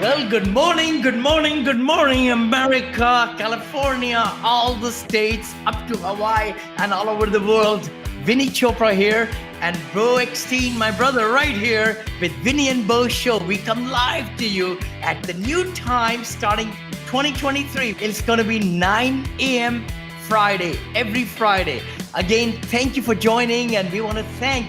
Well, good morning, America, California, all the states, up to Hawaii, and all over the world. Vinny Chopra here, and Bo Eckstein, my brother, right here with Vinny and Bo Show. We come live to you at the new time starting 2023. It's going to be 9 a.m. Friday, every Friday. Again, thank you for joining, and we want to thank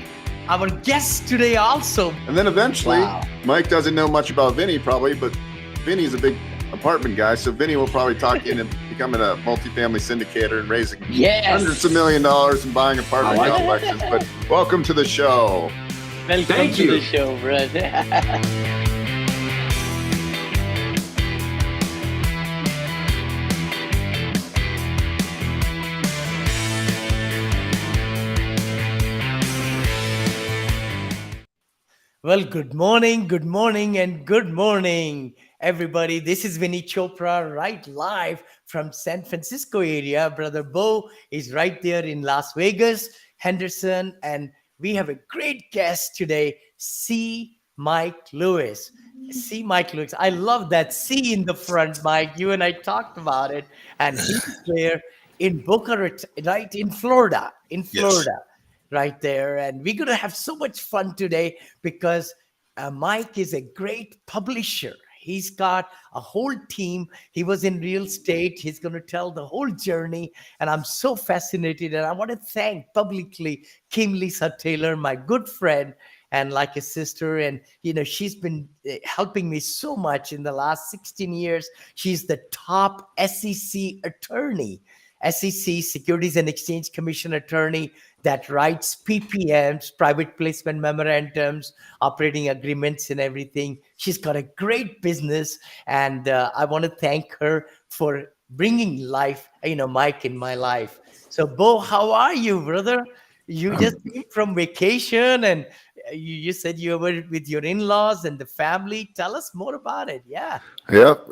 our guests today also. And then eventually, Wow. Mike doesn't know much about Vinny probably, but Vinny's a big apartment guy. So Vinny will probably talk you into becoming a multifamily syndicator and raising Yes. hundreds of $1 million and buying apartment I like complexes. But welcome to the show. Welcome Thank to you. the show, brother. Well, good morning, and good morning, everybody. This is Vinny Chopra, right live from San Francisco area. Brother Bo is right there in Las Vegas, Henderson, and we have a great guest today, C. Mike Lewis. C. Mike Lewis. I love that C in the front, Mike. You and I talked about it, and he's there in Boca Raton, right in Florida, Yes. right there. And we're going to have so much fun today because Mike is a great publisher. He's got a whole team. He was in real estate. He's going to tell the whole journey. And I'm so fascinated. And I want to thank publicly Kim Lisa Taylor, my good friend and like a sister. And, you know, she's been helping me so much in the last 16 years. She's the top SEC attorney. SEC, Securities and Exchange Commission attorney that writes PPMs, private placement memorandums, operating agreements, and everything. She's got a great business, and I want to thank her for bringing life, Mike in my life. So, Bo, how are you, brother? You just came from vacation, and you said you were with your in-laws and the family. Tell us more about it. Yeah. Yep.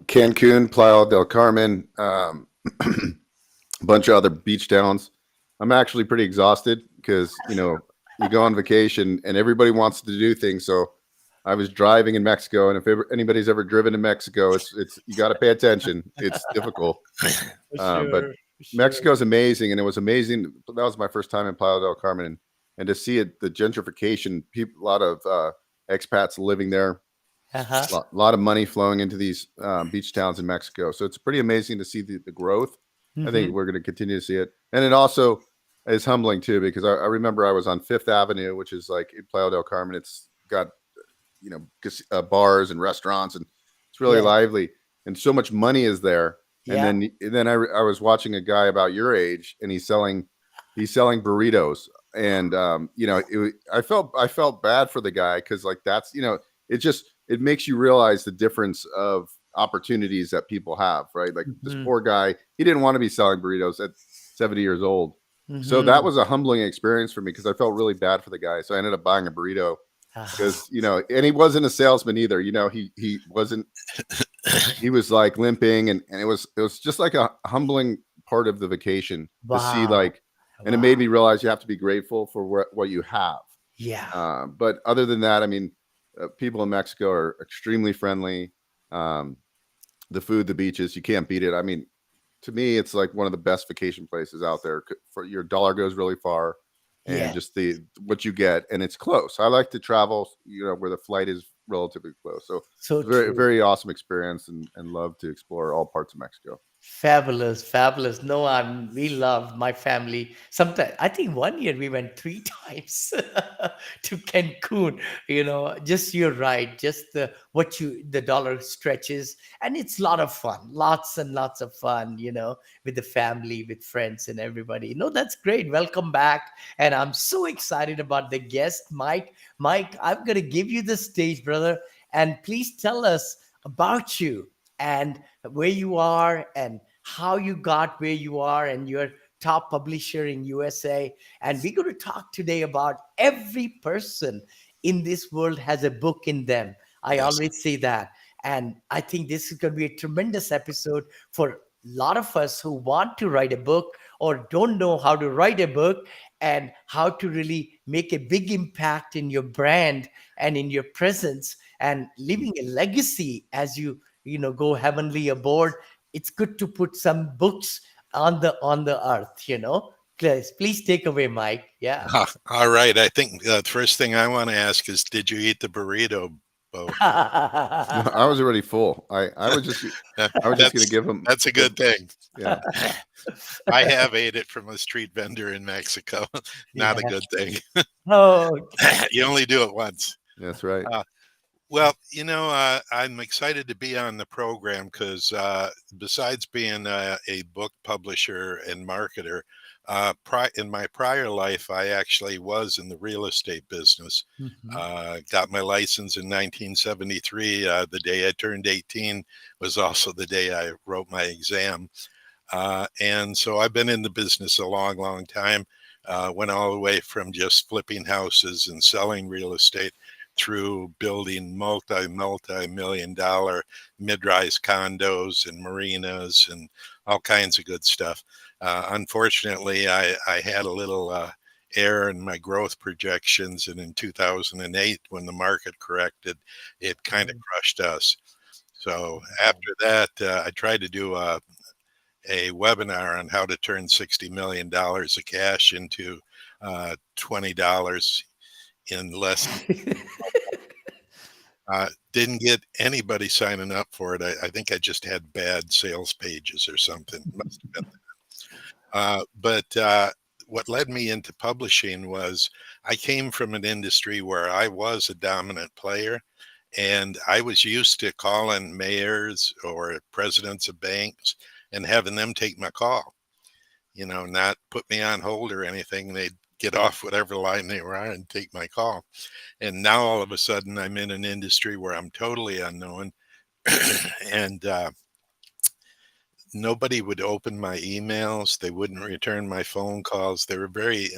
Cancun, Playa del Carmen, a bunch of other beach towns. I'm actually pretty exhausted because, you go on vacation and everybody wants to do things. So I was driving in Mexico, and if anybody's ever driven to Mexico, it's you got to pay attention. It's difficult. But Mexico is amazing, and it was amazing. That was my first time in Playa del Carmen, and to see it, the gentrification, people, a lot of expats living there, Uh-huh. a lot of money flowing into these beach towns in Mexico. So it's pretty amazing to see the growth. I think we're going to continue to see it. And it also is humbling too, because I remember I was on Fifth Avenue, which is like in Playa del Carmen. It's got, bars and restaurants, and it's really Yeah. lively, and so much money is there. Yeah. And then I was watching a guy about your age, and he's selling burritos. And, I felt bad for the guy. Because like, that's, it makes you realize the difference of opportunities that people have, right? Like this poor guy, he didn't want to be selling burritos at 70 years old. So that was a humbling experience for me, because I felt really bad for the guy. So I ended up buying a burrito because, and he wasn't a salesman either. He wasn't, he was like limping, and it was just like a humbling part of the vacation to see, like, and it made me realize you have to be grateful for what you have. Yeah. But other than that, I mean, people in Mexico are extremely friendly. The food, the beaches, you can't beat it. I mean, to me, it's like one of the best vacation places out there. For your dollar goes really far, and Yeah. just what you get, and it's close. I like to travel, where the flight is relatively close. So So very, true. very awesome experience, and love to explore all parts of Mexico. Fabulous. No, we love my family. Sometimes I think 1 year we went 3 times to Cancun. Just you're right. Just the dollar stretches, and it's a lot of fun. Lots and lots of fun. With the family, with friends, and everybody. No, that's great. Welcome back, and I'm so excited about the guest, Mike. Mike, I'm gonna give you the stage, brother, and please tell us about you and where you are and how you got where you are, and you're top publisher in USA. And we're going to talk today about every person in this world has a book in them. I Yes. always say that. And I think this is going to be a tremendous episode for a lot of us who want to write a book or don't know how to write a book, and how to really make a big impact in your brand and in your presence and leaving a legacy as you go heavenly aboard. It's good to put some books on the earth. Please take away, Mike. Yeah. All right. I think the first thing I want to ask is, did you eat the burrito, Bo? No, I was already full. I was just going to give him. That's a good thing. Yeah. I have ate it from a street vendor in Mexico. Not a Yeah. good thing. Oh, You only do it once. That's right. Well, I'm excited to be on the program because besides being a book publisher and marketer, in my prior life, I actually was in the real estate business. Got my license in 1973. The day I turned 18 was also the day I wrote my exam. And so I've been in the business a long, long time. Went all the way from just flipping houses and selling real estate through building multi-million dollar mid-rise condos and marinas and all kinds of good stuff. Unfortunately, I had a little error in my growth projections, and in 2008, when the market corrected, it kind of crushed us. So after that, I tried to do a webinar on how to turn $60 million of cash into $20 in less. Didn't get anybody signing up for it. I think I just had bad sales pages or something. Must have been but what led me into publishing was I came from an industry where I was a dominant player, and I was used to calling mayors or presidents of banks and having them take my call. Not put me on hold or anything. They'd get off whatever line they were on and take my call. And now all of a sudden I'm in an industry where I'm totally unknown and nobody would open my emails. They wouldn't return my phone calls. They were very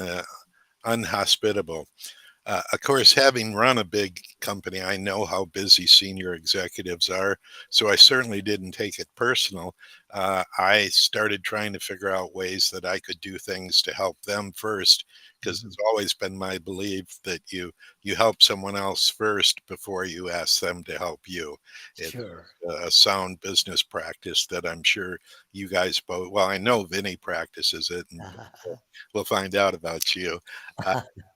unhospitable. Of course, having run a big company, I know how busy senior executives are. So I certainly didn't take it personal. I started trying to figure out ways that I could do things to help them first, because it's always been my belief that you help someone else first before you ask them to help you. It's sure. a sound business practice that I'm sure you guys both, well, I know Vinny practices it, and we'll find out about you.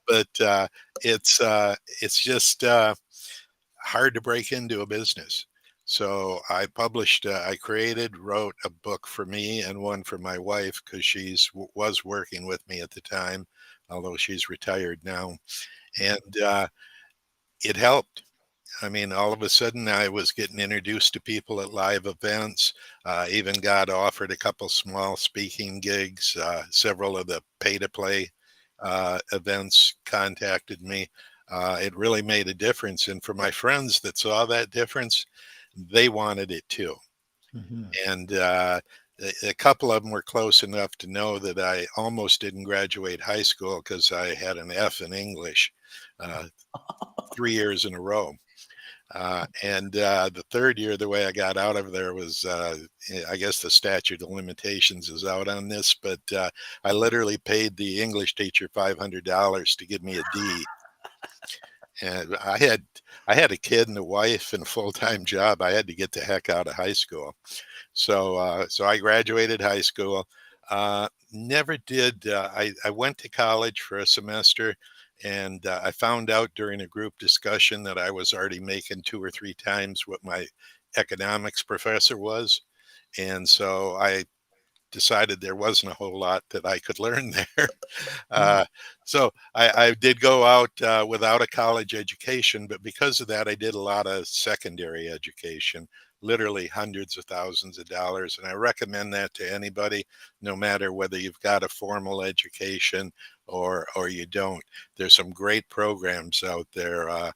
But it's just hard to break into a business. So I wrote a book for me and one for my wife, because was working with me at the time, although she's retired now, and it helped. I mean, all of a sudden I was getting introduced to people at live events, even got offered a couple small speaking gigs. Several of the pay-to-play events contacted me. It really made a difference. And for my friends that saw that difference, they wanted it too. And a couple of them were close enough to know that I almost didn't graduate high school because I had an F in English 3 years in a row. And the third year, the way I got out of there was, I guess the statute of limitations is out on this, but I literally paid the English teacher $500 to give me a D. And I had a kid and a wife and a full-time job. I had to get the heck out of high school. So I graduated high school. Never did. I went to college for a semester. And I found out during a group discussion that I was already making 2 or 3 times what my economics professor was. And so I decided there wasn't a whole lot that I could learn there. So I did go out without a college education, but because of that, I did a lot of secondary education, literally hundreds of thousands of dollars. And I recommend that to anybody, no matter whether you've got a formal education or you don't. There's some great programs out there. I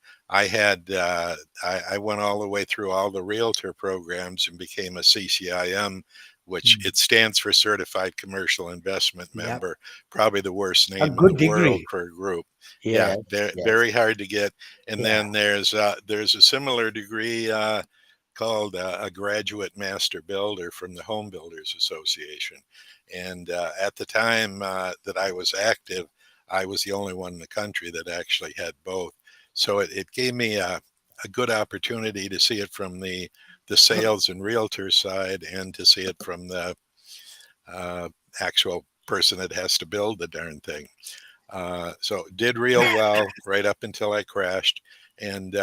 went all the way through all the realtor programs and became a CCIM, which it stands for Certified Commercial Investment Member. Probably the worst name in the degree. world for a group. Yeah, very hard to get. And then there's a similar degree called a Graduate Master Builder from the Home Builders Association. And at the time that I was active, I was the only one in the country that actually had both. So it gave me a a good opportunity to see it from the sales and realtor side, and to see it from the uh, actual person that has to build the darn thing. So did real well right up until I crashed. And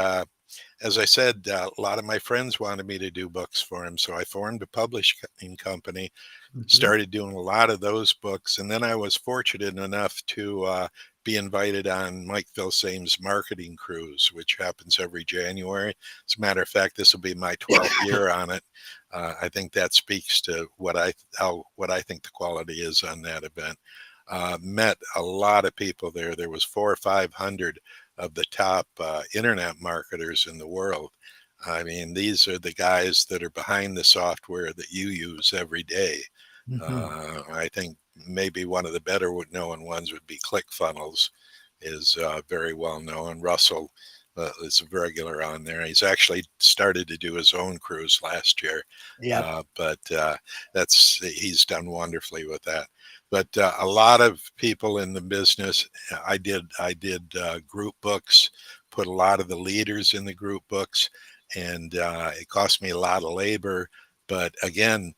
as I said, a lot of my friends wanted me to do books for them. So I formed a publishing company, Mhm. started doing a lot of those books. And then I was fortunate enough to be invited on Mike Vilsame's marketing cruise, which happens every January. As a matter of fact, this will be my 12th year on it. I think that speaks to what I think the quality is on that event. Met a lot of people there. There was 400 or 500 of the top internet marketers in the world. I mean, these are the guys that are behind the software that you use every day. Mhm. I think maybe one of the better known ones would be ClickFunnels, is very well known. Russell is a regular on there. He's actually started to do his own cruise last year, Yep. but he's done wonderfully with that. But a lot of people in the business, I did group books, put a lot of the leaders in the group books, and it cost me a lot of labor. But again,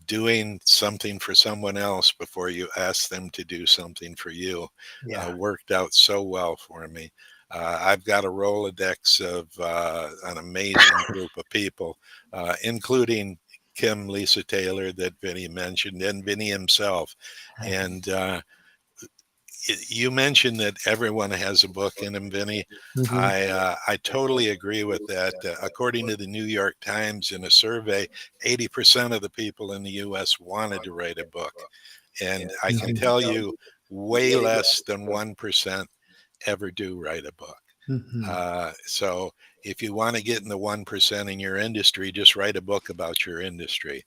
doing something for someone else before you ask them to do something for you Yeah. worked out so well for me. I've got a Rolodex of an amazing group of people, including Kim, Lisa Taylor, that Vinny mentioned, and Vinny himself. And you mentioned that everyone has a book in them, Vinny. Mhm. I totally agree with that. According to the New York Times, in a survey, 80% of the people in the U.S. wanted to write a book, and I can Mhm. tell you, way less than 1% ever do write a book. Mhm. So if you want to get in the 1% in your industry, just write a book about your industry.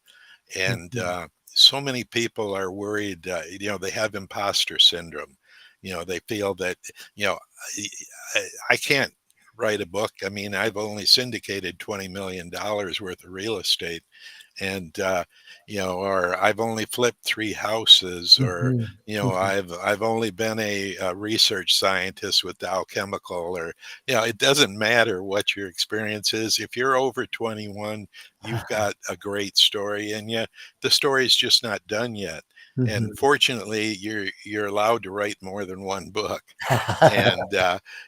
And Mhm. so many people are worried, they have imposter syndrome. They feel that, you know, I can't write a book. I mean, I've only syndicated $20 million worth of real estate, and or I've only flipped 3 houses, or Mhm. Mhm. I've only been a research scientist with Dow Chemical, or it doesn't matter what your experience is. If you're over 21, you've got a great story, and yet the story's just not done yet. And Mhm. fortunately, you're allowed to write more than one book. And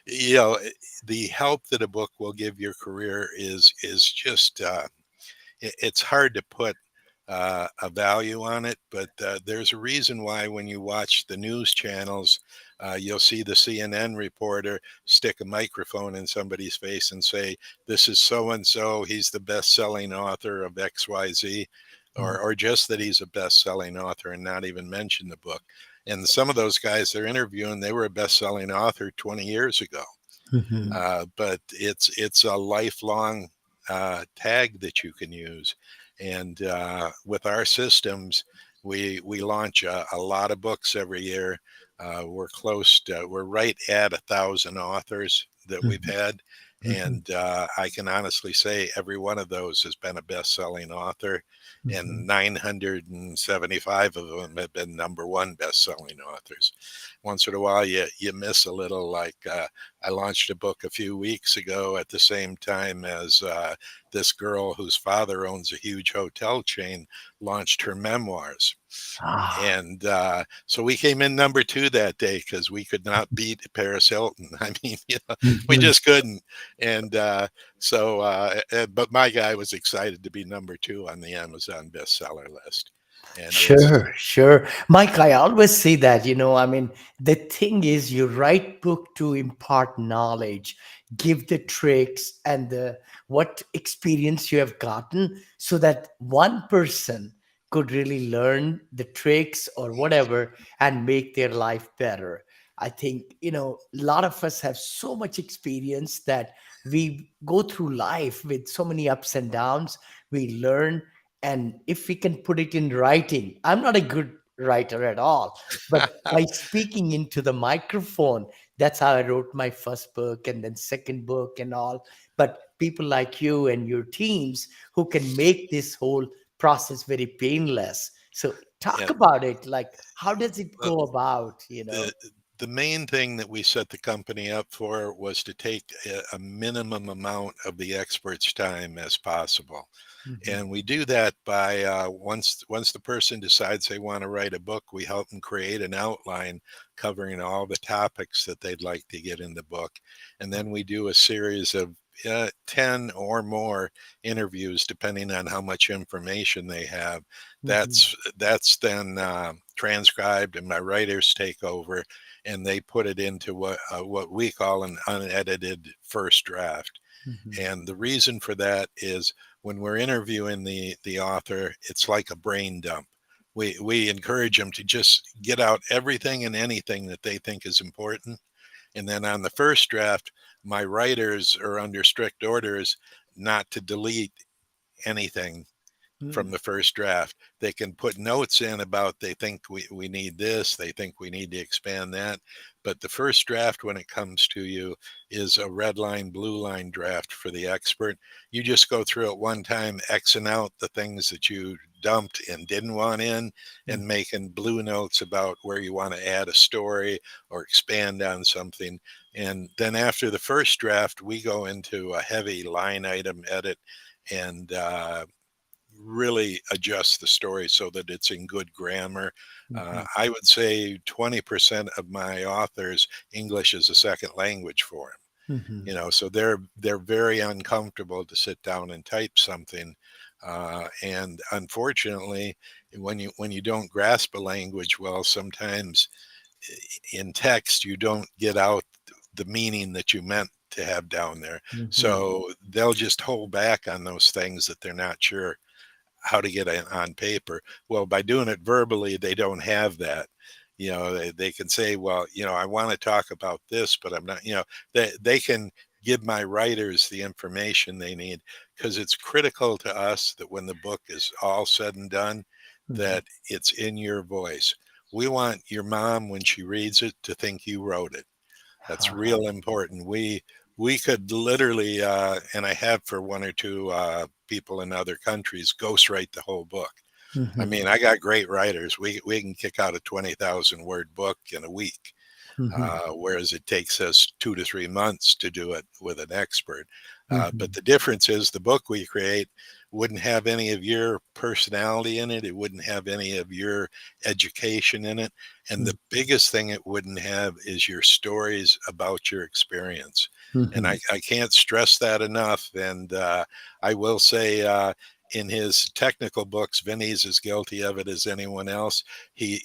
you know the help that a book will give your career is just it's hard to put a value on it, but there's a reason why when you watch the news channels, you'll see the CNN reporter stick a microphone in somebody's face and say, "This is so and so. He's the best-selling author of XYZ," or just that he's a best-selling author and not even mention the book. And some of those guys they're interviewing, they were a best-selling author 20 years ago. Mhm. But it's a lifelong tag that you can use. And with our systems, we launch a lot of books every year. We're right at 1,000 authors that we've Mhm. had. Mhm. And I can honestly say every one of those has been a best-selling author, Mhm. and 975 of them have been #1 best-selling authors. Once in a while, you miss a little. Like I launched a book a few weeks ago at the same time as this girl whose father owns a huge hotel chain launched her memoirs. Ah. And so we came in #2 that day because we could not beat Paris Hilton. I mean, we Mhm. just couldn't. And but my guy was excited to be #2 on the Amazon bestseller list. And it's, Sure, sure. Mike, I always say that, I mean, the thing is you write book to impart knowledge, give the tricks and the what experience you have gotten so that one person could really learn the tricks or whatever and make their life better. I think, a lot of us have so much experience that we go through life with so many ups and downs. We learn, and if we can put it in writing, I'm not a good writer at all, but by speaking into the microphone, that's how I wrote my first book and then second book and all. But people like you and your teams who can make this whole process very painless. So talk yeah, about it. Like, how does it uh, go about, the the main thing that we set the company up for was to take a minimum amount of the expert's time as possible. Mhm. And we do that by once the person decides they want to write a book, we help them create an outline covering all the topics that they'd like to get in the book. And then we do a series of 10 or more interviews, depending on how much information they have. Mhm. That's then transcribed, and my writers take over, and they put it into what we call an unedited first draft. Mhm. And the reason for that is when we're interviewing the author, it's like a brain dump. We encourage them to just get out everything and anything that they think is important. And then on the first draft, my writers are under strict orders not to delete anything from Mm. the first draft. They can put notes in about they think we need this, they think we need to expand that. But the first draft, when it comes to you, is a red line, blue line draft for the expert. You just go through it one time, Xing out the things that you dumped and didn't want in, Mm. and making blue notes about where you want to add a story or expand on something. And then after the first draft, we go into a heavy line item edit and really adjust the story so that it's in good grammar. Mhm. I would say 20% of my authors, English is a second language for them. Mhm. So they're very uncomfortable to sit down and type something. And unfortunately, when you don't grasp a language well, sometimes in text you don't get out the meaning that you meant to have down there. Mhm. So they'll just hold back on those things that they're not sure how to get it on paper. Well, by doing it verbally, they don't have that. They can say, well, I want to talk about this, but I'm not, they can give my writers the information they need, because it's critical to us that when the book is all said and done, Mhm. that it's in your voice. We want your mom, when she reads it, to think you wrote it. That's Uh-huh. real important. We could literally, and I have for one or two people in other countries, ghostwrite the whole book. I Mhm. mean, I got great writers. We can kick out a 20,000 word book in a week, Mhm. whereas it takes us 2 to 3 months to do it with an expert. But Mhm. the difference is the book we create wouldn't have any of your personality in it. It wouldn't have any of your education in it. And Mhm. the biggest thing it wouldn't have is your stories about your experience. And Mhm. I can't stress that enough. And I will say, in his technical books, Vinny's as guilty of it as anyone else. He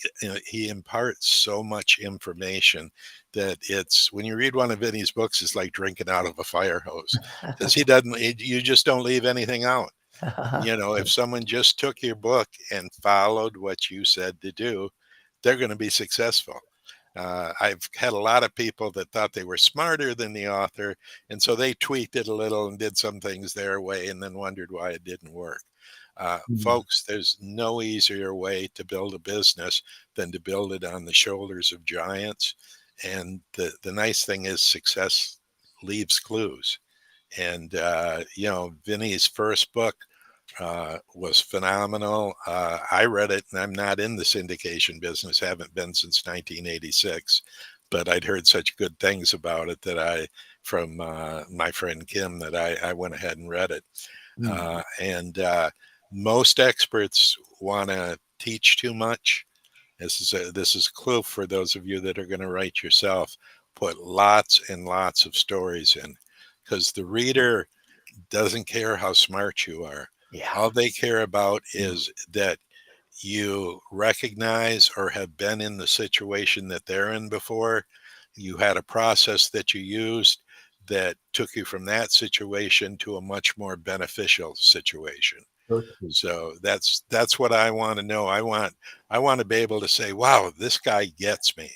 imparts so much information that it's, when you read one of Vinny's books, it's like drinking out of a fire hose, because you just don't leave anything out. If someone just took your book and followed what you said to do, they're going to be successful. I've had a lot of people that thought they were smarter than the author, and so they tweaked it a little and did some things their way and then wondered why it didn't work. Mm. Folks, there's no easier way to build a business than to build it on the shoulders of giants. And the nice thing is success leaves clues. And, Vinny's first book was phenomenal. I read it, and I'm not in the syndication business, haven't been since 1986, but I'd heard such good things about it from my friend Kim, that I went ahead and read it. Mm. And most experts want to teach too much. This is a clue for those of you that are going to write yourself. Put lots and lots of stories in, because the reader doesn't care how smart you are. Yeah. All they care about Mm. is that you recognize or have been in the situation that they're in before. You had a process that you used that took you from that situation to a much more beneficial situation. So true. So that's what I want to know. I want to be able to say, wow, this guy gets me.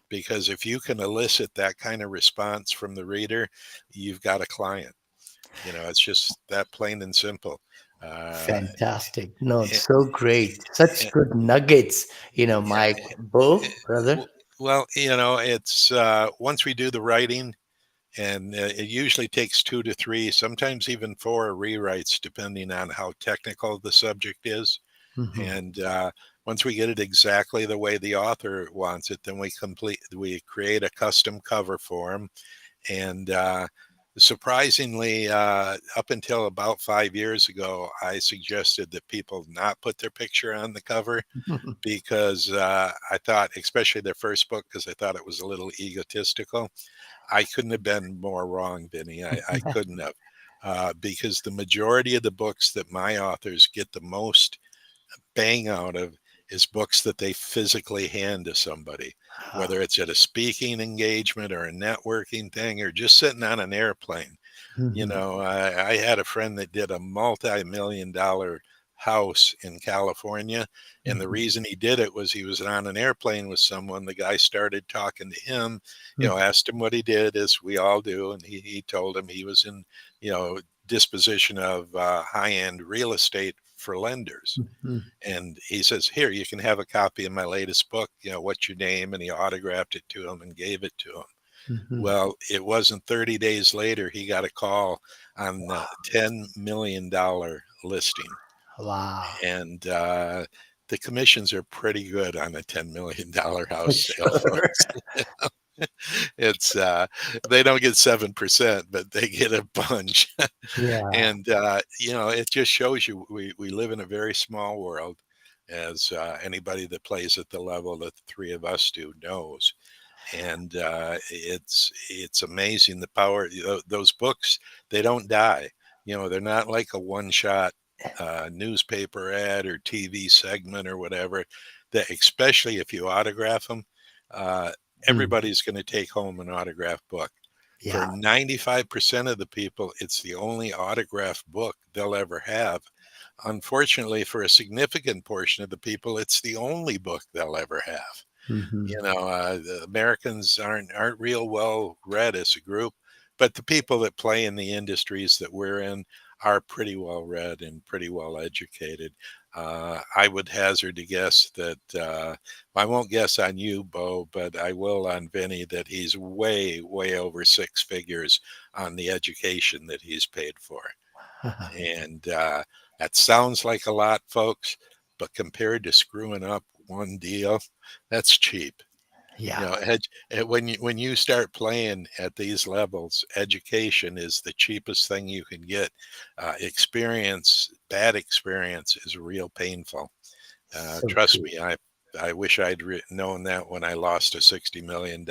Because if you can elicit that kind of response from the reader, you've got a client. It's just that plain and simple. Uh, Fantastic. No, eh, it's so great. Such eh, good nuggets, yeah, Mike. Bo, eh, brother. well, it's once we do the writing, and it usually takes 2 to 3, sometimes even 4 rewrites, depending on how technical the subject is. Mhm. And once we get it exactly the way the author wants it, then we create a custom cover for them. And surprisingly, up until about 5 years ago, I suggested that people not put their picture on the cover because I thought, especially their first book, because I thought it was a little egotistical. I couldn't have been more wrong, Vinny. I couldn't have. Because the majority of the books that my authors get the most bang out of is books that they physically hand to somebody, whether it's at a speaking engagement or a networking thing or just sitting on an airplane. You know, I had a friend that did a multi-million-dollar house in California, and the reason he did it was he was on an airplane with someone. The guy started talking to him, asked him what he did, as we all do, and he told him he was in, disposition of high-end real estate for lenders. And he says, here, you can have a copy of my latest book, what's your name? And he autographed it to him and gave it to him. Well, it wasn't 30 days later, he got a call on the $10 million listing. Wow. And the commissions are pretty good on a $10 million house sale. Sure. It's they don't get 7%, but they get a bunch. Yeah. And it just shows you we live in a very small world, as anybody that plays at the level that the three of us do knows. And it's amazing the power. Those books, they don't die. They're not like a one-shot newspaper ad or TV segment or whatever. That, especially if you autograph them, everybody's going to take home an autographed book. Yeah. For 95% of the people, it's the only autographed book they'll ever have. Unfortunately, for a significant portion of the people, it's the only book they'll ever have. The Americans aren't real well read as a group, but the people that play in the industries that we're in are pretty well read and pretty well educated. I would hazard to guess that I won't guess on you, Bo, but I will on Vinny, that he's way, way over six figures on the education that he's paid for. And that sounds like a lot, folks, but compared to screwing up one deal, that's cheap. Yeah. When you start playing at these levels, education is the cheapest thing you can get. Bad experience is real painful. So Trust true. me, I wish I'd known that when I lost a $60 million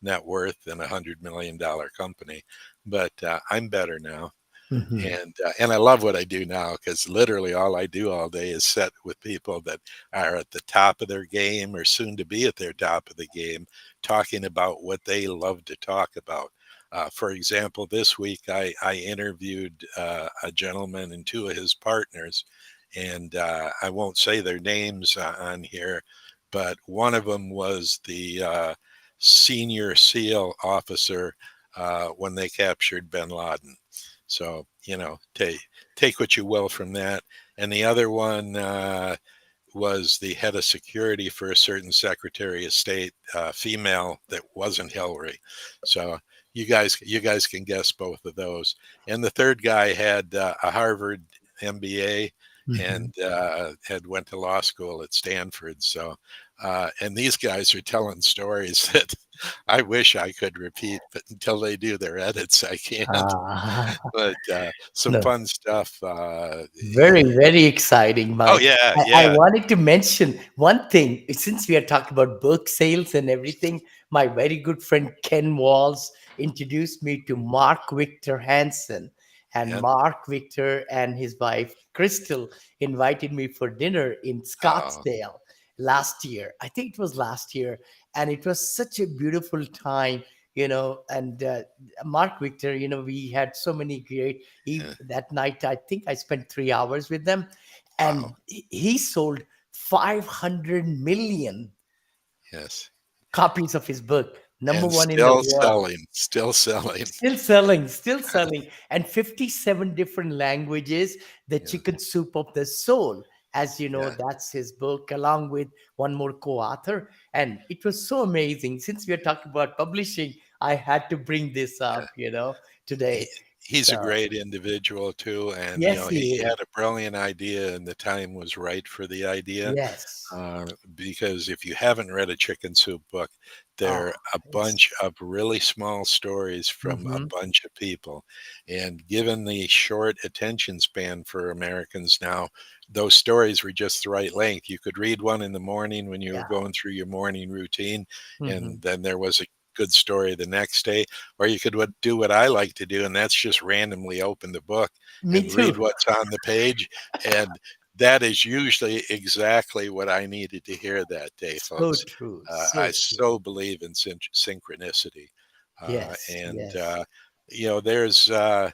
net worth in a $100 million company. But I'm better now. And I love what I do now, because literally all I do all day is sit with people that are at the top of their game or soon to be at their top of the game, talking about what they love to talk about. For example, this week I interviewed a gentleman and two of his partners, and I won't say their names on here, but one of them was the senior SEAL officer when they captured bin Laden. So, take what you will from that. And the other one was the head of security for a certain Secretary of State, female, that wasn't Hillary. So you guys can guess both of those. And the third guy had a Harvard MBA and had went to law school at Stanford. So, and these guys are telling stories that I wish I could repeat, but until they do their edits, I can't. But some No. fun stuff. Very, very exciting, Mike. Oh yeah, I yeah. wanted to mention one thing. Since we are talking about book sales and everything, my very good friend Ken Walls introduced me to Mark Victor Hansen. And Yeah. Mark Victor and his wife Crystal invited me for dinner in Scottsdale last year. I think it was last year. And it was such a beautiful time, and Mark Victor, we had so many great that night. I think I spent 3 hours with them, and Wow. he sold 500 million Yes. copies of his book, number And one in the world. still selling. Still selling, and 57 different languages. The Yeah. Chicken Soup of the Soul, as you know, Yeah. that's his book, along with one more co-author. And it was so amazing. Since we are talking about publishing, I had to bring this up, today. he's a So great individual too, and yes, he he had is. a brilliant idea, and the time was right for the idea. Yes. Because if you haven't read a Chicken Soup book, Oh, they're a it's. bunch of really small stories from a Hmm. bunch of people. And given the short attention span for Americans now, those stories were just the right length. You could read one in the morning when you were Yeah. going through your morning routine, Hmm. and then there was a good story the next day, or you could do what I like to do, and that's just randomly open the book Me and read too. what's on the page. And that is usually exactly what I needed to hear that day, So folks. true. I So true. so believe in synchronicity. Yes. And, Yes. there's a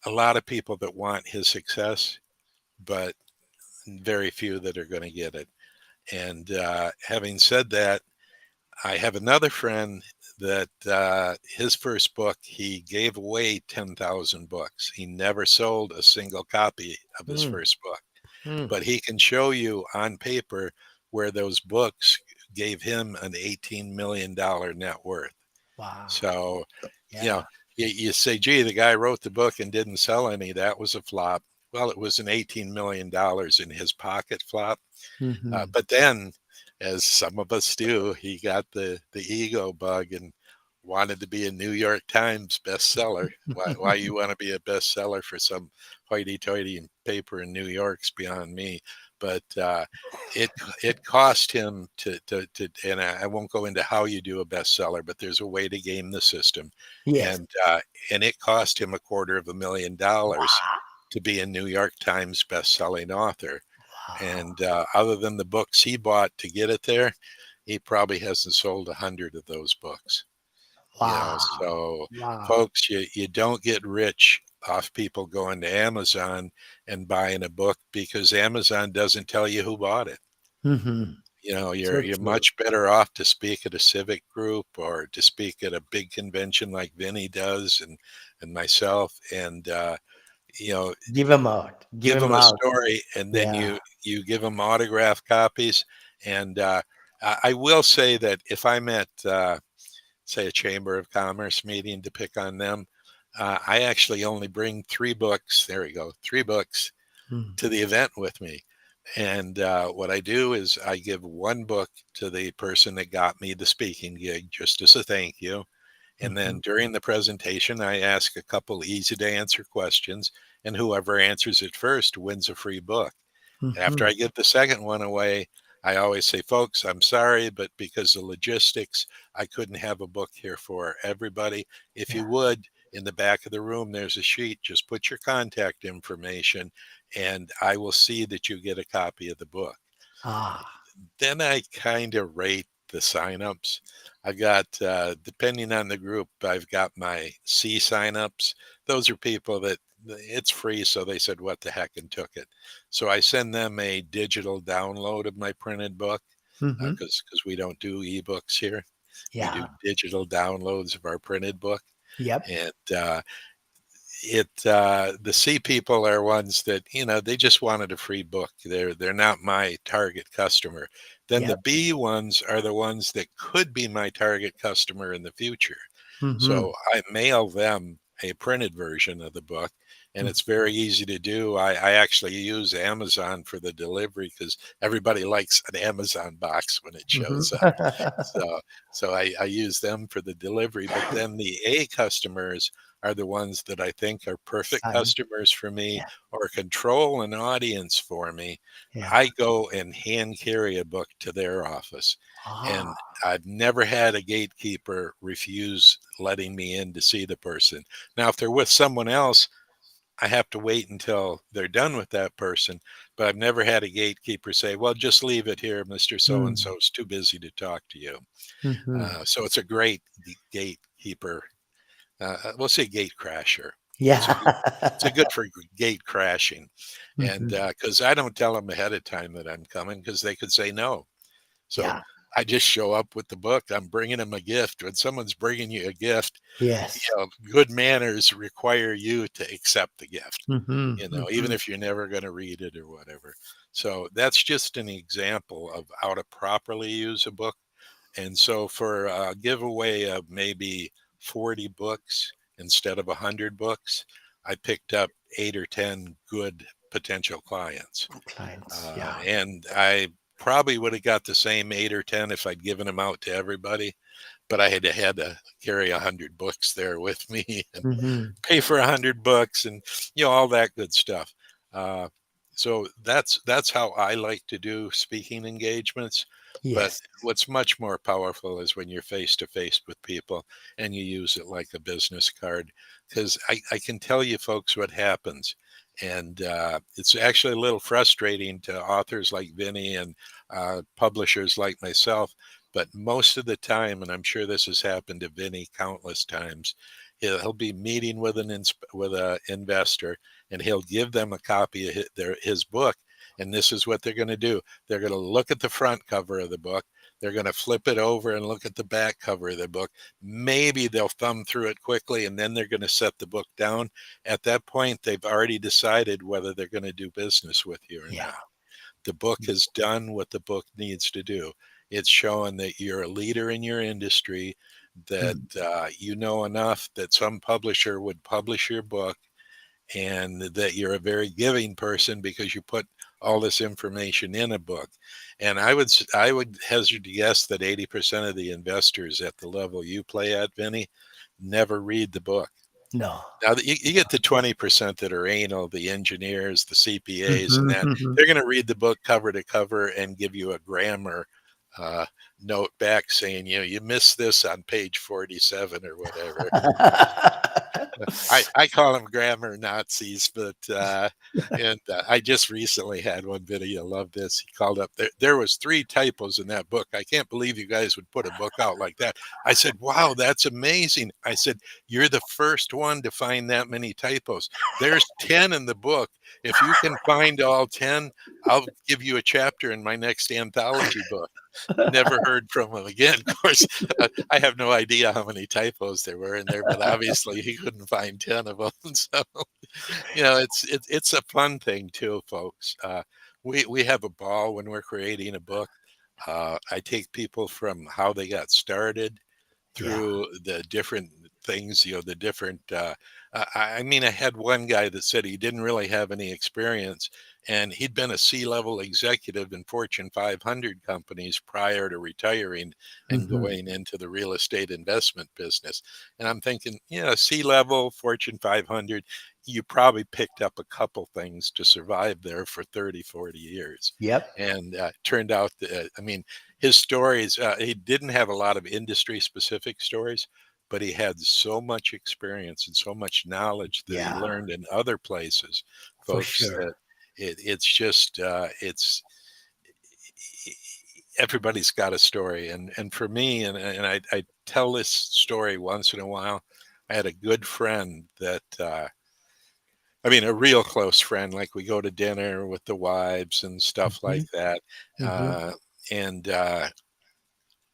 lot of people that want his success, but very few that are going to get it. And having said that, I have another friend that his first book, he gave away 10,000 books. He never sold a single copy of his Mm, first book, mm. but he can show you on paper where those books gave him an $18 million net worth. Wow. So, you know, Yeah. you say, gee, the guy wrote the book and didn't sell any. That was a flop. Well, it was an $18 million in his pocket flop. Hmm. But then, as some of us do, he got the ego bug and wanted to be a New York Times bestseller. Why you want to be a bestseller for some hoity-toity paper in New York's beyond me. But it it cost him and I won't go into how you do a bestseller, but there's a way to game the system, Yes. and it cost him $250,000 Wow. to be a New York Times best-selling author. Wow. And other than the books he bought to get it there, he probably hasn't sold 100 of those books. Wow. So Wow. folks, you don't get rich off people going to Amazon and buying a book because Amazon doesn't tell you who bought it. Hmm. So You're true. much better off to speak at a civic group or to speak at a big convention like Vinny does and myself, and you know Give them out. Give give them them a out. story, and then Yeah. you give them autograph copies. And I will say that if I'm at say a Chamber of Commerce meeting, to pick on them, I actually only bring 3 books. There we go, 3 books Mm. to the event with me. And what I do is I give 1 book to the person that got me the speaking gig, just as a thank you. And Mhm. then during the presentation, I ask a couple easy to answer questions, and whoever answers it first wins a free book. After Mhm. I give the second one away, I always say, folks, I'm sorry, but because of logistics, I couldn't have a book here for everybody. If you Yeah. would, in the back of the room, there's a sheet. Just put your contact information, and I will see that you get a copy of the book. Ah. Then I kind of rate the signups. I've got, depending on the group, I've got my C signups. Those are people that it's free, so they said, what the heck, and took it. So I send them a digital download of my printed book Mhm. because we don't do ebooks here. We do Yeah. digital downloads of our printed book. Yep. And the C people are ones that they just wanted a free book. They're not my target customer. Then the Yep. B ones are the ones that could be my target customer in the future. Mhm. So I mail them a printed version of the book, and Mm. it's very easy to do. I actually use Amazon for the delivery because everybody likes an Amazon box when it Mhm. shows up. So I use them for the delivery. But then the A customers are the ones that I think are perfect Sign. customers for me Yeah. or control an audience for me. Yeah. I go and hand carry a book to their office. Ah. And I've never had a gatekeeper refuse letting me in to see the person. Now, if they're with someone else, I have to wait until they're done with that person. But I've never had a gatekeeper say, well, just leave it here. Mr. So and Mm. so is too busy to talk to you. Mhm. So it's a great gatekeeper. We'll say gate crasher. It's a Yeah. good, it's a good for gate crashing. And Mhm. because I don't tell them ahead of time that I'm coming because they could say no. So Yeah. I just show up with the book. I'm bringing them a gift. When someone's bringing you a gift, Yes. good manners require you to accept the gift, Mhm. even Mhm. if you're never going to read it or whatever. So that's just an example of how to properly use a book. And so for a giveaway of maybe 40 books, instead of 100 books, I picked up 8 or 10 good potential clients. Clients, yeah. And I probably would have got the same 8 or 10 if I'd given them out to everybody, but I had to carry 100 books there with me and Hmm. pay for 100 books and, all that good stuff. So that's how I like to do speaking engagements. But Yes. what's much more powerful is when you're face to face with people and you use it like a business card. Because I can tell you, folks, what happens. And it's actually a little frustrating to authors like Vinny and publishers like myself. But most of the time, and I'm sure this has happened to Vinny countless times, he'll be meeting with with an investor, and he'll give them a copy of his book. And this is what they're going to do. They're going to look at the front cover of the book. They're going to flip it over and look at the back cover of the book. Maybe they'll thumb through it quickly, and then they're going to set the book down. At that point, they've already decided whether they're going to do business with you or Yeah. not. The book has done what the book needs to do. It's showing that you're a leader in your industry, that you know enough that some publisher would publish your book, and that you're a very giving person because you put all this information in a book. And I would hazard to guess that 80% of the investors at the level you play at, Vinny, never read the book. No. Now, you get the 20% that are anal, the engineers, the CPAs, and that Mhm. they're going to read the book cover to cover and give you a grammar note back saying, you missed this on page 47 or whatever. I call them grammar Nazis, but I just recently had one video. Love this. He called up there was 3 typos in that book. I can't believe you guys would put a book out like that. I said, wow, that's amazing. I said, you're the first one to find that many typos. There's 10 in the book. If you can find all 10, I'll give you a chapter in my next anthology book. Never heard from him again. Of course, I have no idea how many typos there were in there, but obviously he couldn't find 10 of them. So, it's a fun thing too, folks. We have a ball when we're creating a book. I take people from how they got started Yeah. through the different things, the different. I mean, I had one guy that said he didn't really have any experience, and he'd been a C-level executive in Fortune 500 companies prior to retiring and Mhm. going into the real estate investment business. And I'm thinking, C-level, Fortune 500, you probably picked up a couple things to survive there for 30, 40 years. Yep. And turned out that, I mean, his stories, he didn't have a lot of industry specific stories, but he had so much experience and so much knowledge that he Yeah. learned in other places, For folks, sure. that it's just, everybody's got a story. And for me, and I tell this story once in a while. I had a good friend that, I mean, a real close friend, like we go to dinner with the wives and stuff like Mhm. that. Mhm. And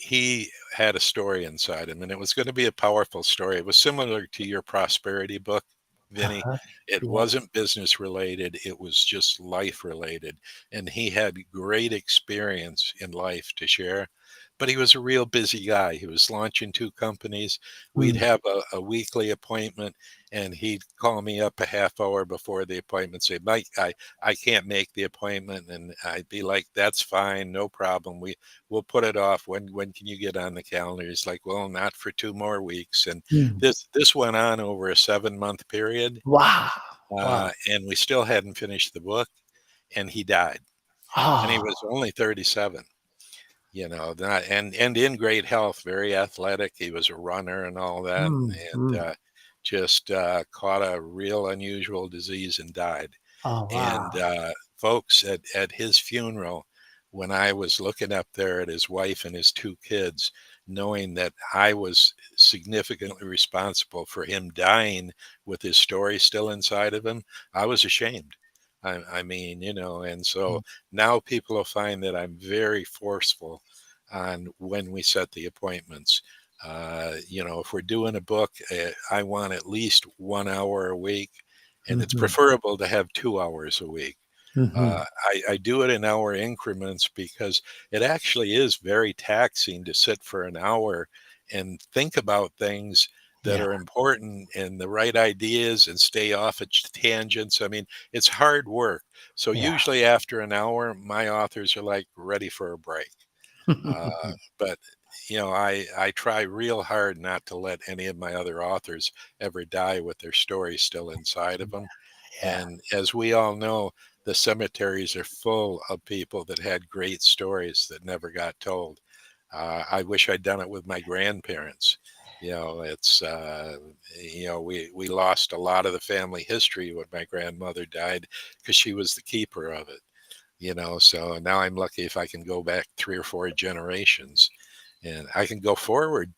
he had a story inside him, and it was going to be a powerful story. It was similar to your prosperity book, Vinny. Uh-huh. It Yeah. wasn't business related, it was just life related. And he had great experience in life to share. But he was a real busy guy. He was launching 2 companies. We'd Mm. have a weekly appointment, and he'd call me up a half hour before the appointment, say, Mike, I can't make the appointment. And I'd be like, that's fine, no problem. We'll put it off. When can you get on the calendar? He's like, well, not for 2 more weeks. And Mm. this went on over a 7-month period, Wow. Wow. and we still hadn't finished the book, and he died. And he Ah. was only 37. Not, and in great health, very athletic. He was a runner and all that, Mm. and Mm. just caught a real unusual disease and died. Oh, And wow. folks, at his funeral, when I was looking up there at his wife and his 2 kids, knowing that I was significantly responsible for him dying with his story still inside of him, I was ashamed. I mean, and Mm. so now people will find that I'm very forceful on when we set the appointments. If we're doing a book, I want at least 1 hour a week, and it's Mhm. preferable to have 2 hours a week. Mhm. I do it in hour increments because it actually is very taxing to sit for an hour and think about things that Yeah. are important and the right ideas and stay off at tangents. I mean, it's hard work. So Yeah. usually after an hour, my authors are like ready for a break. Uh, but I try real hard not to let any of my other authors ever die with their story still inside of them. Yeah. And as we all know, the cemeteries are full of people that had great stories that never got told. I wish I'd done it with my grandparents. It's we lost a lot of the family history when my grandmother died because she was the keeper of it. So now I'm lucky if I can go back 3 or 4 generations, and I can go forward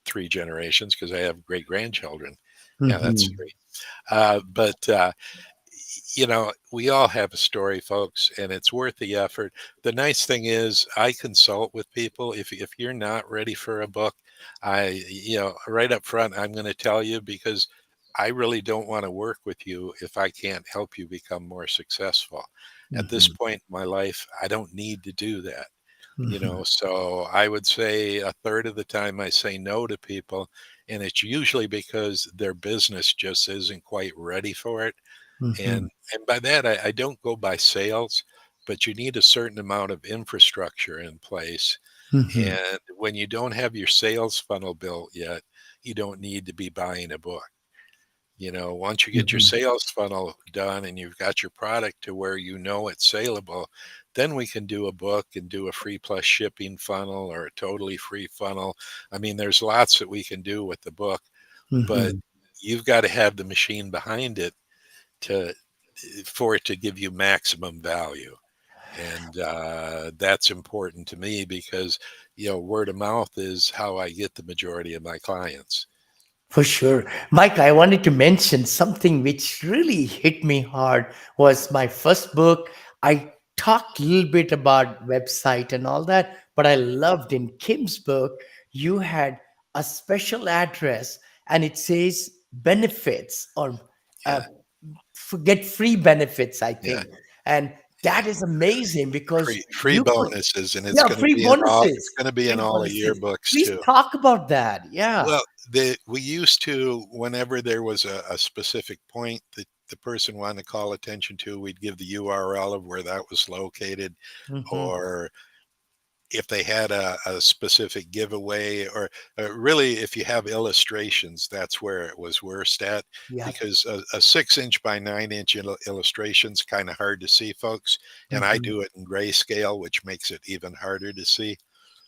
3 generations because I have great grandchildren. Yeah, that's Mhm. 3. But we all have a story, folks, and it's worth the effort. The nice thing is I consult with people. If you're not ready for a book, right up front, I'm going to tell you, because I really don't want to work with you if I can't help you become more successful. At this Mhm. point in my life, I don't need to do that. Mhm. So I would say a third of the time I say no to people, and it's usually because their business just isn't quite ready for it. Mhm. And by that, I don't go by sales, but you need a certain amount of infrastructure in place. Mhm. And when you don't have your sales funnel built yet, you don't need to be buying a book. Once you get your Mhm. sales funnel done and you've got your product to where it's saleable, then we can do a book and do a free plus shipping funnel or a totally free funnel. I mean, there's lots that we can do with the book, but Mhm. you've got to have the machine behind it to for it to give you maximum value. And that's important to me because word of mouth is how I get the majority of my clients. For sure. Mike, I wanted to mention something which really hit me hard was my first book. I talked a little bit about website and all that, but I loved in Kim's book, you had a special address and it says benefits or uh, Yeah, get free benefits, I yeah, think. And yeah. that is amazing because Free you put, bonuses, and yeah, free it's bonuses. going to be in Free all of your bonuses. books Please too. talk about that. Yeah. Well, we used to, whenever there was a specific point that the person wanted to call attention to, we'd give the URL of where that was located, Hmm. or if they had a specific giveaway, or really if you have illustrations, that's where it was worst at, Yeah. because a 6-inch by 9-inch illustration is kind of hard to see, folks. And I Mhm. do it in grayscale, which makes it even harder to see.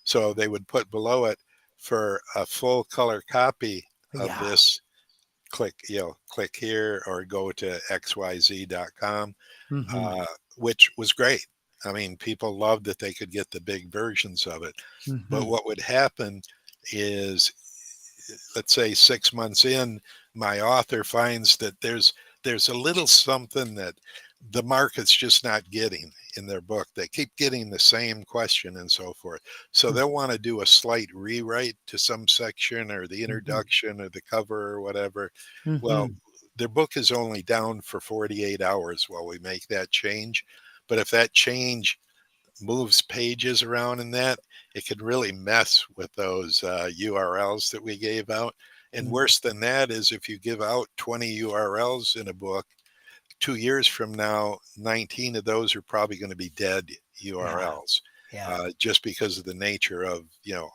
So they would put below it, for a full color copy of Yeah. this, click here or go to xyz.com, Mhm. uh, which was great. I mean, people loved that they could get the big versions of it. But Mhm. what would happen is, let's say 6 months in, my author finds that there's a little something that the market's just not getting in their book. They keep getting the same question and so forth. So they'll want to do a slight rewrite to some section or the Mhm. introduction or the cover or whatever. Well, Mhm. their book is only down for 48 hours while we make that change. But if that change moves pages around in that, it can really mess with those URLs that we gave out. And Mhm. worse than that is if you give out 20 URLs in a book, 2 years from now, 19 of those are probably going to be dead Yeah. URLs, Yeah. just because of the nature of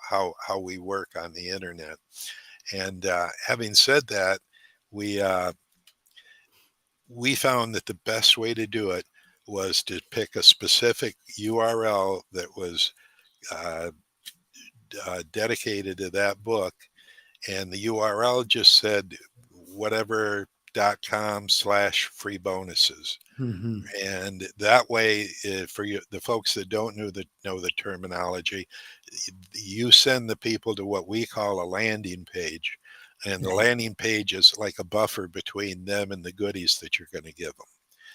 how we work on the internet. And having said that, we uh, we found that the best way to do it was to pick a specific URL that was uh, dedicated to that book, and the URL just said whatever.com/free bonuses. Mhm. And that way, for you, the folks that don't know the terminology, you send the people to what we call a landing page, and the Right. landing page is like a buffer between them and the goodies that you're going to give them.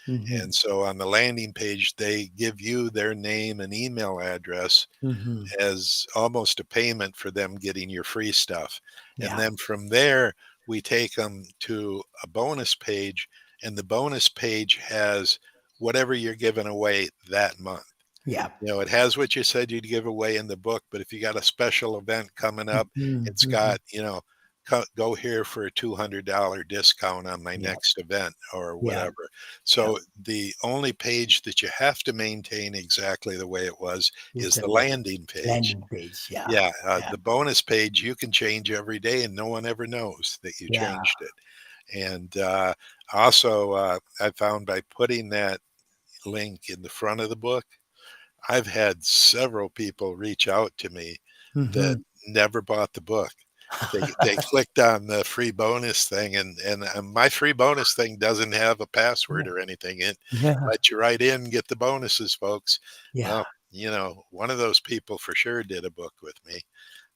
Mhm. And so on the landing page, they give you their name and email address Mhm. as almost a payment for them getting your free stuff. And Yeah. then from there, we take them to a bonus page, and the bonus page has whatever you're giving away that month. Yeah. It has what you said you'd give away in the book, but if you got a special event coming up, Mhm. it's Mhm. got, go here for a $200 discount on my Yeah. next event or Yeah. whatever. So the only page that you have to maintain exactly the way it was Is is the the landing page. landing page. Yeah. Yeah, Yeah. the bonus page you can change every day and no one ever knows that you Yeah. changed it. And also, I found by putting that link in the front of the book, I've had several people reach out to me that Mhm. never bought the book. They clicked on the free bonus thing, and my free bonus thing doesn't have a password or anything. It Yeah. lets you right in, get the bonuses, folks. Yeah. Well, one of those people for sure did a book with me,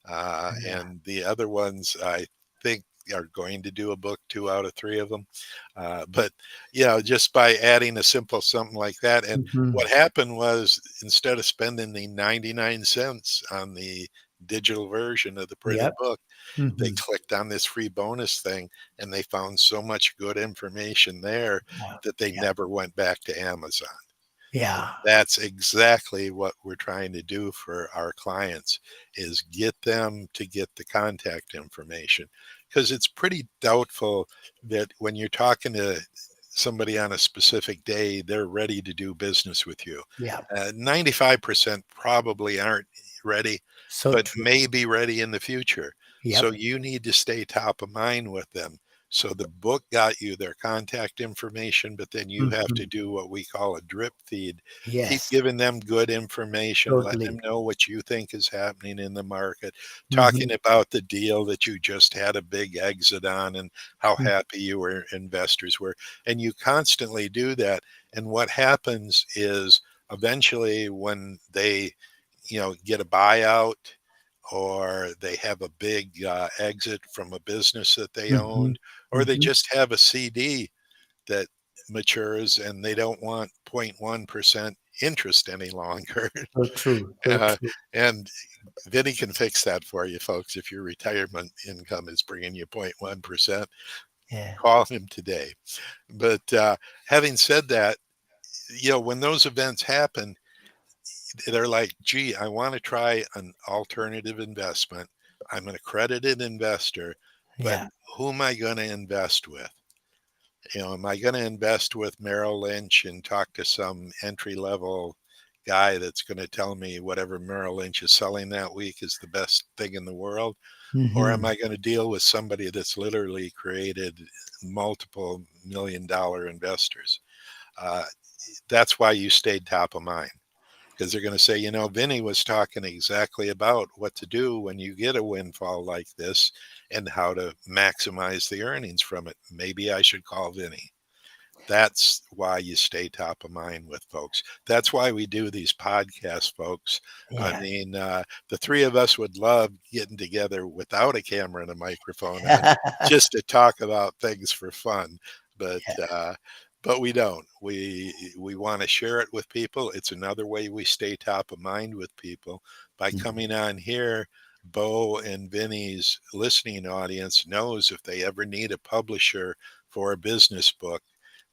Yeah. and the other ones I think are going to do a book, 2 out of 3 of them. But just by adding a simple something like that, and Mhm. what happened was instead of spending the 99 cents on the digital version of the printed Yep. book, they Mhm. clicked on this free bonus thing and they found so much good information there Yeah. that they Yeah. never went back to Amazon. And Yeah. that's exactly what we're trying to do for our clients is get them to get the contact information, because it's pretty doubtful that when you're talking to somebody on a specific day, they're ready to do business with you. Yeah. 95% probably aren't ready, So but true. may be ready in the future. So Yep. you need to stay top of mind with them. So the book got you their contact information, but then you have to Mhm. do what we call a drip feed. Keep Yes. giving them good information, let them Totally. know what you think is happening in the market, talking Mhm. about the deal that you just had a big exit on and how Mm. happy you were investors were. And you constantly do that. And what happens is eventually when they, get a buyout or they have a big exit from a business that they Mhm. owned, or they Mhm. just have a CD that matures and they don't want 0.1% interest any longer. So true. So uh, true. and Vinny can fix that for you, folks. If your retirement income is bringing you 0.1%, Yeah. call him today. But having said that, when those events happen, they're like, gee, I want to try an alternative investment. I'm an accredited investor, but Yeah. who am I going to invest with? Am I going to invest with Merrill Lynch and talk to some entry level guy that's going to tell me whatever Merrill Lynch is selling that week is the best thing in the world? Or am Mhm. I going to deal with somebody that's literally created multiple $1 million investors? Uh, that's why you stayed top of mind, because they're going to say, Vinny was talking exactly about what to do when you get a windfall like this and how to maximize the earnings from it. Maybe I should call Vinny. That's why you stay top of mind with folks. That's why we do these podcasts, folks. I Yeah. mean, the three of us would love getting together without a camera and a microphone on just to talk about things for fun. But we don't. We want to share it with people. It's another way we stay top of mind with people by Mhm. coming on here. Bo and Vinny's listening audience knows if they ever need a publisher for a business book,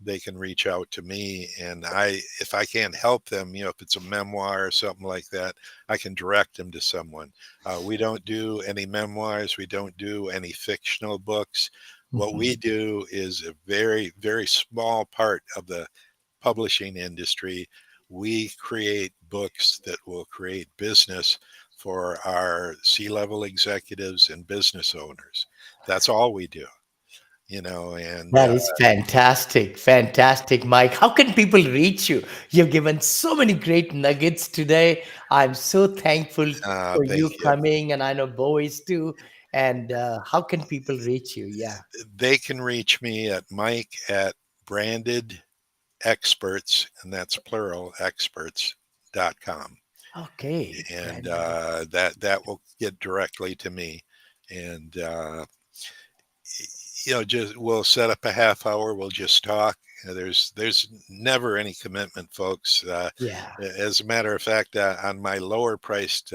they can reach out to me, and if I can't help them, if it's a memoir or something like that, I can direct them to someone. We don't do any memoirs, we don't do any fictional books. What Mhm. we do is a very, very small part of the publishing industry. We create books that will create business for our C-level executives and business owners. That's all we do, and That is fantastic. Fantastic, Mike. How can people reach you? You've given so many great nuggets today. I'm so thankful for thank you you. coming, and I know Bo is too. And how can people reach you? Yeah. They can reach me at Mike at branded experts, and that's plural experts.com. Okay. And Brandon. that will get directly to me. And just we'll set up a half hour, we'll just talk. There's never any commitment, folks. Yeah. As a matter of fact, on my lower priced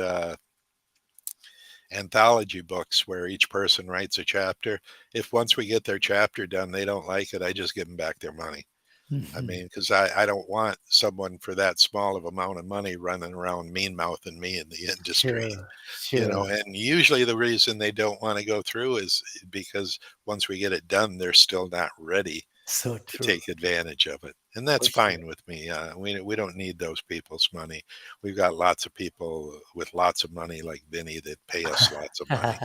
anthology books where each person writes a chapter, if once we get their chapter done they don't like it, I just give them back their money. I Mhm. mean, because I don't want someone for that small of amount of money running around mean mouthing me in the industry. Sure, sure. And usually the reason they don't want to go through is because once we get it done, they're still not ready So to true. take advantage of it. And For that's sure. fine with me. We don't need those people's money. We've got lots of people with lots of money like Vinny that pay us lots of money.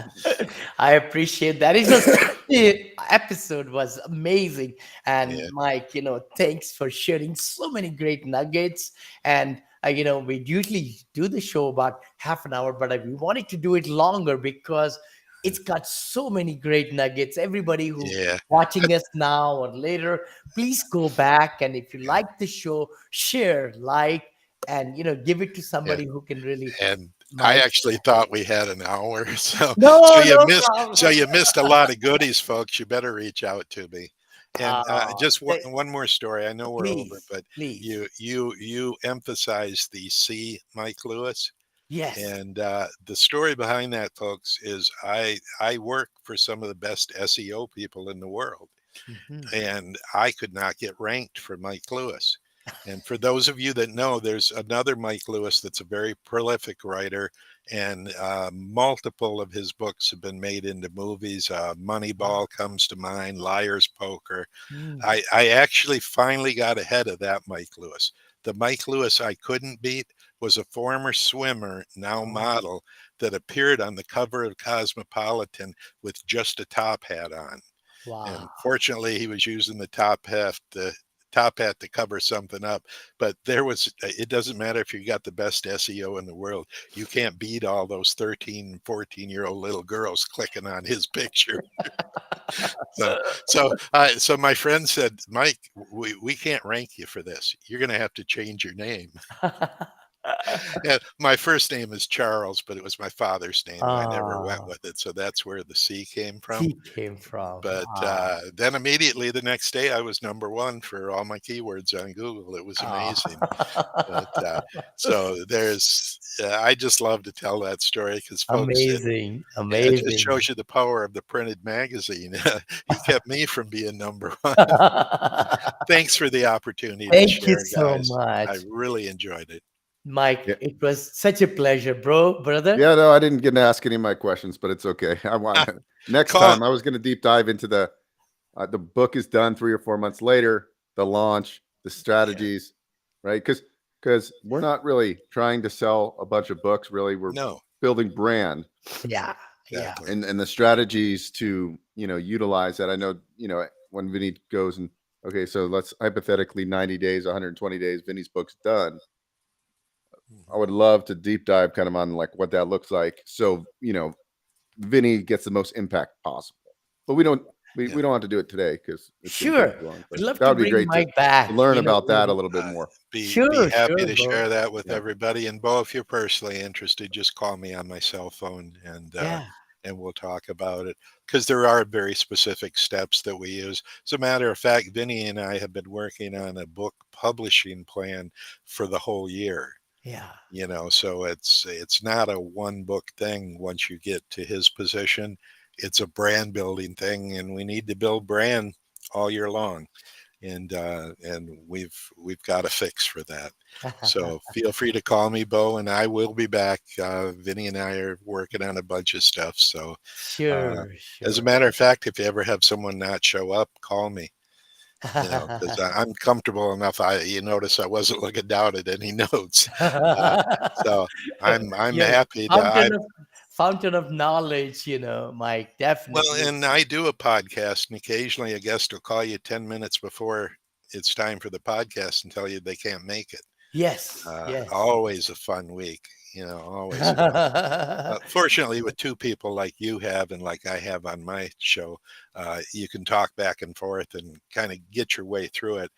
I appreciate that. It was the episode was amazing. And Yeah. Mike, thanks for sharing so many great nuggets. And we usually do the show about half an hour, but we wanted to do it longer because it's got so many great nuggets. Everybody who Yeah. watching us now or later, please go back, and if you like the show, share, like, and give it to Yeah. somebody who can really. And I Mike. actually thought we had an hour. So No, you no missed problem. a lot of goodies, folks. You better reach out to me. And Oh, just one more story. I know we're over, please, but please. you emphasize the C, Mike Lewis. Yes. And the story behind that, folks, is I work for some of the best SEO people in the world, Mhm. and I could not get ranked for Mike Lewis. And for those of you that know, there's another Mike Lewis that's a very prolific writer, and multiple of his books have been made into movies. Wow. Moneyball comes to mind, Liar's Poker. Mm. I actually finally got ahead of that Mike Lewis. The Mike Lewis I couldn't beat was a former swimmer, now Oh, model, that appeared on the cover of Cosmopolitan with just a top hat on. wow. And fortunately, he was using the top hat to cover something up. But it doesn't matter if you got the best SEO in the world. You can't beat all those 13, 14-year-old little girls clicking on his picture. So, so my friend said, Mike, we can't rank you for this. You're going to have to change your name. Yeah, my first name is Charles, but it was my father's name, and I never went Ah, with it. So that's where the C came from. he came from. But Ah, then immediately the next day, I was number one for all my keywords on Google. It was amazing. But ah. so I just love to tell that story because, folks, Amazing, it just amazing. shows you the power of the printed magazine. He kept me from being number one. Thanks for the opportunity to Thank you share, so guys. much, I really enjoyed it. Mike. Yeah. It was such a pleasure, brother. Yeah, no, I didn't get to ask any of my questions, but it's okay. I want next Call time I was going to deep dive into the book is done 3 or 4 months later, the launch, the strategies, right? Because we're not really trying to sell a bunch of books. Really, we're No, building brand Yeah, yeah. exactly. and the strategies to utilize that. I know when Vinny goes and okay, so let's hypothetically 90 days, 120 days, Vinny's book's done. I Mhm. would love to deep dive kind of on like what that looks like. So, Vinny gets the most impact possible. But we don't we, Yeah. we don't have to do it today because it's going to Sure. take too long. We'd But love that to would be bring great to Mike back. learn about that a Maybe. little bit more. Be Sure, happy sure, to bro. share that with Yeah. everybody. And Bo, if you're personally interested, just call me on my cell phone Yeah. and we'll talk about it. Because there are very specific steps that we use. As a matter of fact, Vinny and I have been working on a book publishing plan for the whole year. Yeah. So it's not a one book thing once you get to his position. It's a brand building thing, and we need to build brand all year long. And we've got a fix for that. So feel free to call me, Bo, and I will be back. Vinny and I are working on a bunch of stuff. So uh, Sure, as a sure. matter of fact, if you ever have someone not show up, call me. Because I'm comfortable enough. You notice I wasn't looking down at any notes. Uh, so I'm You're happy to. fountain of fountain of knowledge, Mike. Well, Definitely. and I do a podcast, and occasionally a guest will call you 10 minutes before it's time for the podcast and tell you they can't make it. Yes, yes. Always a fun week, always a fun. Fortunately, with two people like you have and like I have on my show, you can talk back and forth and kind of get your way through it.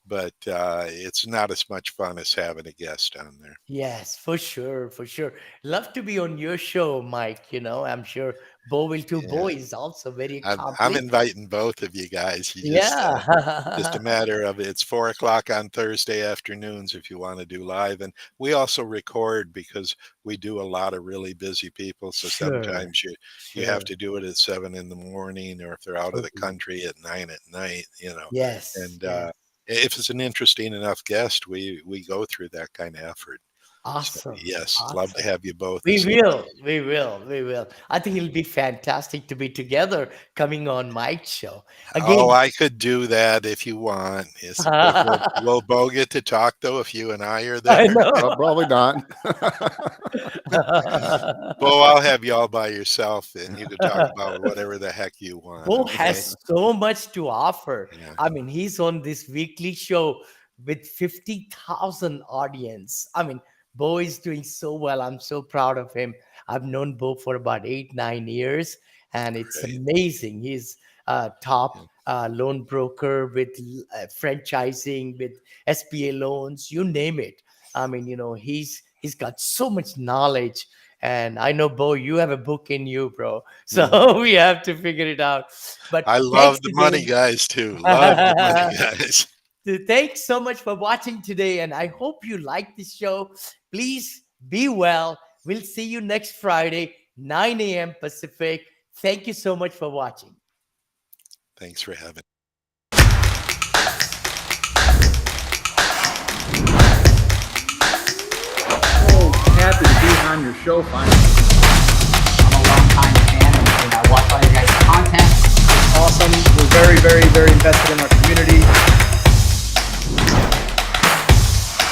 But it's not as much fun as having a guest on there. Yes, for sure, for sure. Love to be on your show, Mike. I'm sure Bo will too. Yeah, Bo is also very I'm accomplished. inviting both of you guys. You just a Yeah. matter of it's 4 o'clock on Thursday afternoons if you want to do live. And we also record because we do a lot of really busy people. So Sure, sometimes you have sure. to do it at 7 in the morning, or if they're out of the Totally. country at 9 at night. Yes, And yes. if it's an interesting enough guest, we go through that kind of effort. So, Awesome. yes, love to Awesome. have you both. We as- will. We will. We will. I think it'll be fantastic to be together coming on Mike's show. Again, Oh, I could do that if you want. Yes, will Bo get to talk though if you and I are I there? know. Well, probably not. Bo, I'll have you all by yourself, and you can talk about whatever the heck you want. Bo Okay? has so much to offer. Yeah. I mean, he's on this weekly show with 50,000 audience. I mean, Bo is doing so well. I'm so proud of him. I've known Bo for about 8-9 years, and it's Great. amazing. He's top loan broker with franchising, with SBA loans, you name it. I mean, he's got so much knowledge. And I know, Bo, you have a book in you, bro. So we have to figure it out. But I love thanks the money again. guys too. Love the money guys. Thanks so much for watching today, and I hope you like this show. Please be well. We'll see you next Friday, 9 a.m. Pacific. Thank you so much for watching. Thanks for having. So happy to be on your show finally. I'm a long-time fan and I watch all your guys' content. Awesome. We're very, very, very invested in our community.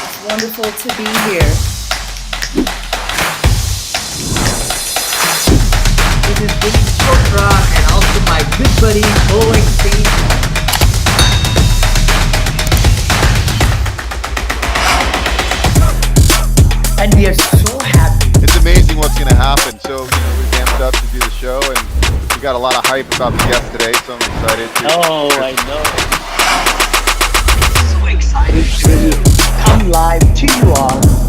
It's wonderful to be here. This is Vinny Chopra and also my good buddy, Bo Extreme. And we are so happy. It's amazing what's going to happen. So, we amped up to do the show, and we got a lot of hype about the guest today, so I'm excited. Oh, I know. So excited. Come live to you all.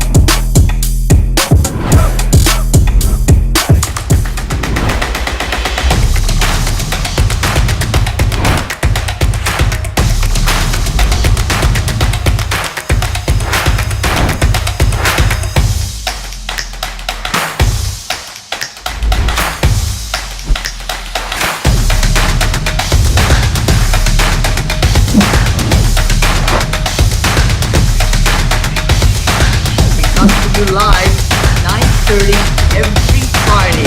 We come to you live 9:30 every Friday.